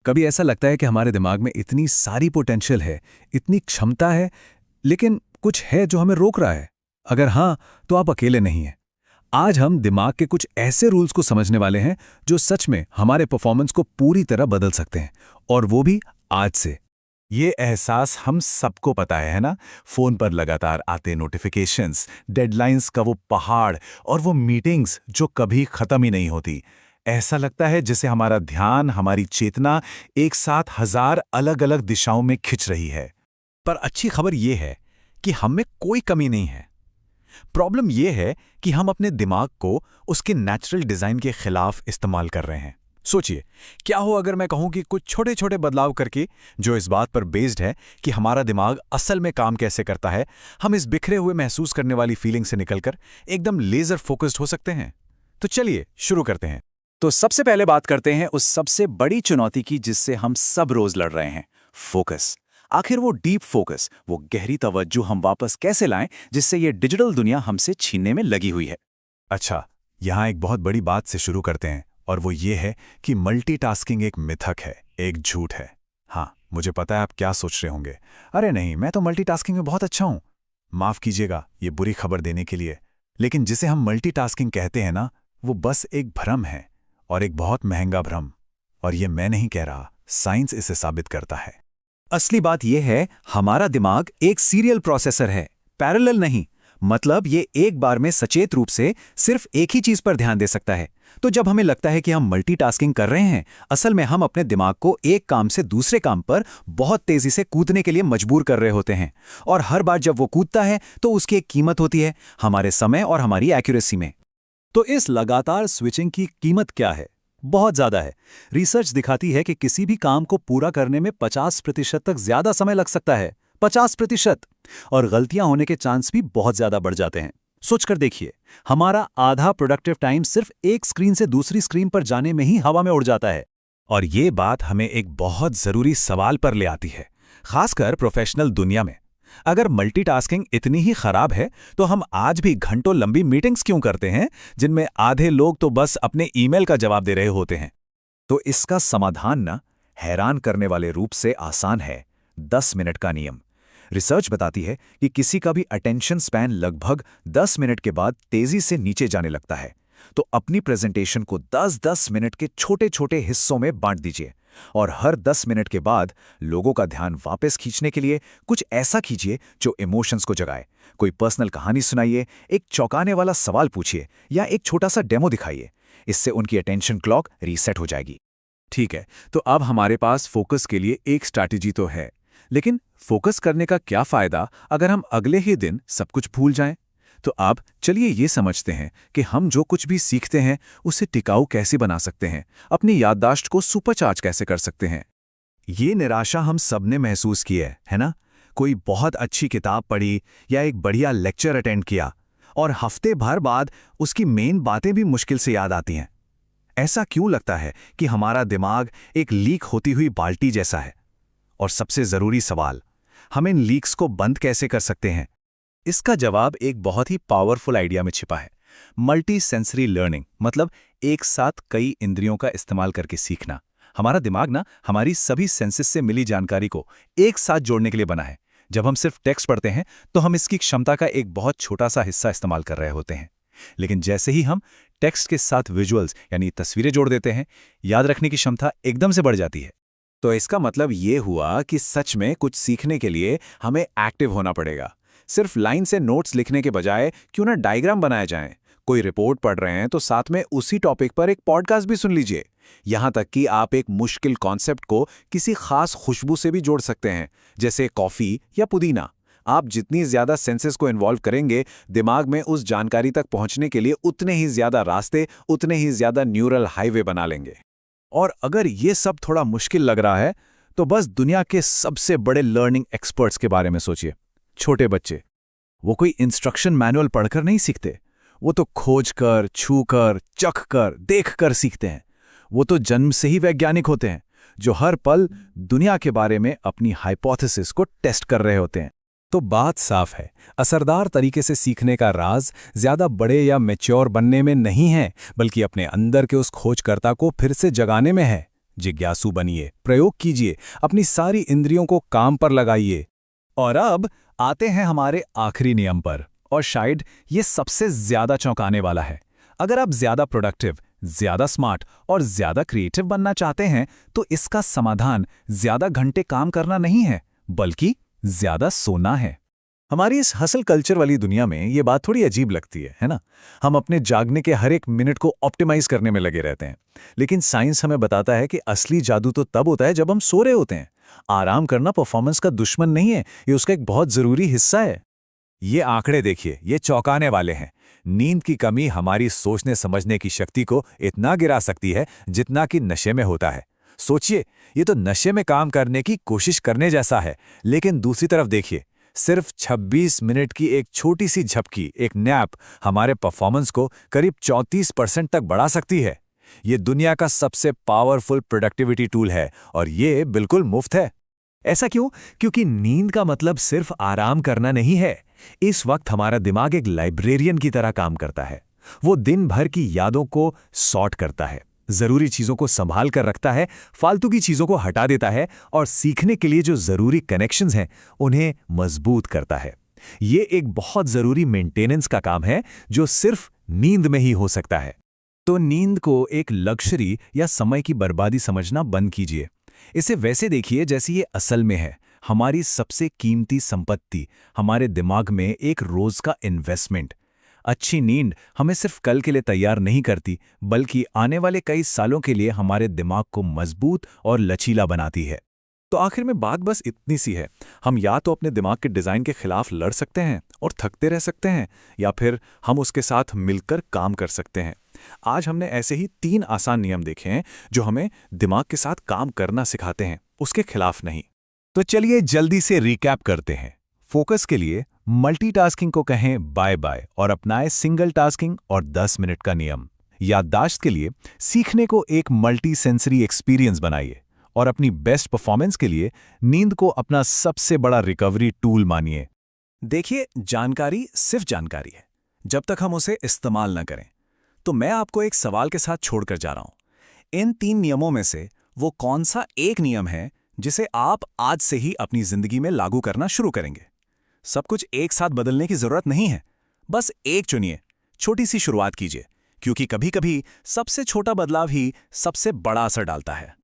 कभी ऐसा लगता है कि हमारे दिमाग में इतनी सारी पोटेंशियल है, इतनी क्षमता है, लेकिन कुछ है जो हमें रोक रहा है। अगर हाँ, तो आप अकेले नहीं हैं। आज हम दिमाग के कुछ ऐसे रूल्स को समझने वाले हैं जो सच में हमारे परफॉर्मेंस को पूरी तरह बदल सकते हैं, और वो भी आज से। ये एहसास हम सबको पता है ना? फोन पर लगातार आते नोटिफिकेशंस, डेडलाइंस का वो पहाड़ और वो मीटिंग्स जो कभी खत्म ही नहीं होती। ऐसा लगता है जैसे हमारा ध्यान, हमारी चेतना एक साथ हजार अलग-अलग दिशाओं में खिंच रही है। पर अच्छी खबर यह है कि हम में कोई कमी नहीं है। प्रॉब्लम यह है कि हम अपने दिमाग को उसके नेचुरल डिजाइन के खिलाफ इस्तेमाल कर रहे हैं। सोचिए, क्या हो अगर मैं कहूं कि कुछ छोटे छोटे बदलाव करके, जो इस बात पर बेस्ड है कि हमारा दिमाग असल में काम कैसे करता है, हम इस बिखरे हुए महसूस करने वाली फीलिंग से निकलकर एकदम लेजर फोकस्ड हो सकते हैं। तो चलिए शुरू करते हैं। तो सबसे पहले बात करते हैं उस सबसे बड़ी चुनौती की जिससे हम सब रोज लड़ रहे हैं, फोकस। आखिर वो डीप फोकस, वो गहरी तवज्जो हम वापस कैसे लाएं जिससे ये डिजिटल दुनिया हमसे छीनने में लगी हुई है। अच्छा, यहाँ एक बहुत बड़ी बात से शुरू करते हैं, और वो ये है कि मल्टीटास्किंग एक मिथक है, एक झूठ है। हाँ, मुझे पता है आप क्या सोच रहे होंगे। अरे नहीं, मैं तो मल्टीटास्किंग में बहुत अच्छा हूँ। माफ कीजिएगा ये बुरी खबर देने के लिए, लेकिन जिसे हम मल्टीटास्किंग कहते हैं ना, वो बस एक भ्रम है, और एक बहुत महंगा भ्रम। और ये मैं नहीं कह रहा, साइंस इसे साबित करता है। असली बात यह है, हमारा दिमाग एक सीरियल प्रोसेसर है, पैरेलल नहीं। मतलब ये एक बार में सचेत रूप से सिर्फ एक ही चीज पर ध्यान दे सकता है। तो जब हमें लगता है कि हम मल्टीटास्किंग कर रहे हैं, असल में हम अपने दिमाग को एक काम से दूसरे काम पर बहुत तेजी से कूदने के लिए मजबूर कर रहे होते हैं। और हर बार जब वो कूदता है तो उसकी एक कीमत होती है, हमारे समय और हमारी एक्यूरेसी में। तो इस लगातार स्विचिंग की कीमत क्या है? बहुत ज्यादा है। रिसर्च दिखाती है कि किसी भी काम को पूरा करने में 50% तक ज्यादा समय लग सकता है। 50%। और गलतियां होने के चांस भी बहुत ज्यादा बढ़ जाते हैं। सोचकर देखिए, हमारा आधा प्रोडक्टिव टाइम सिर्फ एक स्क्रीन से दूसरी स्क्रीन पर जाने में ही हवा में उड़ जाता है। और ये बात हमें एक बहुत जरूरी सवाल पर ले आती है, खासकर प्रोफेशनल दुनिया में। अगर मल्टीटास्किंग इतनी ही खराब है, तो हम आज भी घंटों लंबी मीटिंग्स क्यों करते हैं, जिनमें आधे लोग तो बस अपने ईमेल का जवाब दे रहे होते हैं? तो इसका समाधान ना हैरान करने वाले रूप से आसान है, 10 मिनट का नियम। रिसर्च बताती है कि किसी का भी अटेंशन स्पैन लगभग 10 मिनट के बाद तेजी से नीचे जाने लगता है। तो अपनी प्रेजेंटेशन को 10-10 मिनट के छोटे छोटे हिस्सों में बांट दीजिए, और हर 10 मिनट के बाद लोगों का ध्यान वापस खींचने के लिए कुछ ऐसा कीजिए जो इमोशंस को जगाए। कोई पर्सनल कहानी सुनाइए, एक चौंकाने वाला सवाल पूछिए, या एक छोटा सा डेमो दिखाइए। इससे उनकी अटेंशन क्लॉक रीसेट हो जाएगी। ठीक है, तो अब हमारे पास फोकस के लिए एक स्ट्रैटेजी तो है, लेकिन फोकस करने का क्या फायदा अगर हम अगले ही दिन सब कुछ भूल जाएं? तो अब चलिए ये समझते हैं कि हम जो कुछ भी सीखते हैं उसे टिकाऊ कैसे बना सकते हैं, अपनी याददाश्त को सुपरचार्ज कैसे कर सकते हैं। ये निराशा हम सबने महसूस की है ना? कोई बहुत अच्छी किताब पढ़ी या एक बढ़िया लेक्चर अटेंड किया, और हफ्ते भर बाद उसकी मेन बातें भी मुश्किल से याद आती हैं। ऐसा क्यों लगता है कि हमारा दिमाग एक लीक होती हुई बाल्टी जैसा है? और सबसे जरूरी सवाल, हम इन लीक्स को बंद कैसे कर सकते हैं? इसका जवाब एक बहुत ही पावरफुल आइडिया में छिपा है, मल्टी सेंसरी लर्निंग। मतलब एक साथ कई इंद्रियों का इस्तेमाल करके सीखना। हमारा दिमाग ना हमारी सभी सेंसेस से मिली जानकारी को एक साथ जोड़ने के लिए बना है। जब हम सिर्फ टेक्स्ट पढ़ते हैं तो हम इसकी क्षमता का एक बहुत छोटा सा हिस्सा इस्तेमाल कर रहे होते हैं, लेकिन जैसे ही हम टेक्स्ट के साथ विजुअल्स यानी तस्वीरें जोड़ देते हैं, याद रखने की क्षमता एकदम से बढ़ जाती है। तो इसका मतलब ये हुआ कि सच में कुछ सीखने के लिए हमें एक्टिव होना पड़ेगा। सिर्फ लाइन से नोट्स लिखने के बजाय क्यों ना डायग्राम बनाए जाएं। कोई रिपोर्ट पढ़ रहे हैं तो साथ में उसी टॉपिक पर एक पॉडकास्ट भी सुन लीजिए। यहां तक कि आप एक मुश्किल कॉन्सेप्ट को किसी खास खुशबू से भी जोड़ सकते हैं, जैसे कॉफी या पुदीना। आप जितनी ज्यादा सेंसेस को इन्वॉल्व करेंगे, दिमाग में उस जानकारी तक पहुंचने के लिए उतने ही ज्यादा रास्ते, उतने ही ज्यादा न्यूरल हाईवे बना लेंगे। और अगर ये सब थोड़ा मुश्किल लग रहा है, तो बस दुनिया के सबसे बड़े लर्निंग एक्सपर्ट्स के बारे में सोचिए। छोटे बच्चे, वो कोई इंस्ट्रक्शन मैनुअल पढ़कर नहीं सीखते, वो तो खोजकर, छूकर, चखकर, देखकर सीखते हैं। वो तो जन्म से ही वैज्ञानिक होते हैं, जो हर पल दुनिया के बारे में अपनी हाइपोथेसिस को टेस्ट कर रहे होते हैं। तो बात साफ है, असरदार तरीके से सीखने का राज ज्यादा बड़े या मैच्योर बनने में नहीं है, बल्कि अपने अंदर के उस खोजकर्ता को फिर से जगाने में है, जिज्ञासु बनिए, प्रयोग कीजिए, अपनी सारी इंद्रियों को काम पर लगाइए। और अब आते हैं हमारे आखिरी नियम पर, और शायद ये सबसे ज्यादा चौंकाने वाला है। अगर आप ज्यादा प्रोडक्टिव, ज्यादा स्मार्ट और ज्यादा क्रिएटिव बनना चाहते हैं तो इसका समाधान ज्यादा घंटे काम करना नहीं है, बल्कि ज्यादा सोना है। हमारी इस हसल कल्चर वाली दुनिया में ये बात थोड़ी अजीब लगती है ना? हम अपने जागने के हर एक मिनट को ऑप्टिमाइज करने में लगे रहते हैं। लेकिन साइंस हमें बताता है कि असली जादू तो तब होता है जब हम सो रहे होते हैं। आराम करना परफॉर्मेंस का दुश्मन नहीं है, ये उसका एक बहुत जरूरी हिस्सा है। ये आंकड़े देखिए, ये चौंकाने वाले हैं। नींद की कमी हमारी सोचने समझने की शक्ति को इतना गिरा सकती है जितना कि नशे में होता है। सोचिए, ये तो नशे में काम करने की कोशिश करने जैसा है। लेकिन दूसरी तरफ देखिए, सिर्फ 26 मिनट की एक छोटी सी झपकी, एक नैप, हमारे परफॉर्मेंस को करीब 34% तक बढ़ा सकती है। ये दुनिया का सबसे पावरफुल प्रोडक्टिविटी टूल है और ये बिल्कुल मुफ्त है। ऐसा क्यों? क्योंकि नींद का मतलब सिर्फ आराम करना नहीं है। इस वक्त हमारा दिमाग एक लाइब्रेरियन की तरह काम करता है। वो दिन भर की यादों को सॉर्ट करता है, जरूरी चीजों को संभाल कर रखता है, फालतू की चीजों को हटा देता है और सीखने के लिए जो जरूरी कनेक्शंस हैं उन्हें मजबूत करता है। ये एक बहुत जरूरी मेंटेनेंस का काम है जो सिर्फ नींद में ही हो सकता है। तो नींद को एक लग्जरी या समय की बर्बादी समझना बंद कीजिए। इसे वैसे देखिए जैसे ये असल में है हमारी सबसे कीमती संपत्ति, हमारे दिमाग में एक रोज का इन्वेस्टमेंट। अच्छी नींद हमें सिर्फ कल के लिए तैयार नहीं करती, बल्कि आने वाले कई सालों के लिए हमारे दिमाग को मजबूत और लचीला बनाती है। तो आखिर में बात बस इतनी सी है, हम या तो अपने दिमाग के डिज़ाइन के खिलाफ लड़ सकते हैं और थकते रह सकते हैं, या फिर हम उसके साथ मिलकर काम कर सकते हैं। आज हमने ऐसे ही 3 आसान नियम देखे हैं जो हमें दिमाग के साथ काम करना सिखाते हैं, उसके खिलाफ नहीं। तो चलिए जल्दी से रिकैप करते हैं। फोकस के लिए मल्टीटास्किंग को कहें बाय बाय और अपनाएं सिंगल टास्किंग और 10 मिनट का नियम। याददाश्त के लिए सीखने को एक मल्टी सेंसरी एक्सपीरियंस बनाइए और अपनी बेस्ट परफॉर्मेंस के लिए नींद को अपना सबसे बड़ा रिकवरी टूल मानिए। देखिए, जानकारी सिर्फ जानकारी है जब तक हम उसे इस्तेमाल न करें। तो मैं आपको एक सवाल के साथ छोड़कर जा रहा हूं। इन 3 नियमों में से वो कौन सा एक नियम है जिसे आप आज से ही अपनी जिंदगी में लागू करना शुरू करेंगे? सब कुछ एक साथ बदलने की जरूरत नहीं है, बस एक चुनिए, छोटी सी शुरुआत कीजिए, क्योंकि कभी-कभी सबसे छोटा बदलाव ही सबसे बड़ा असर डालता है।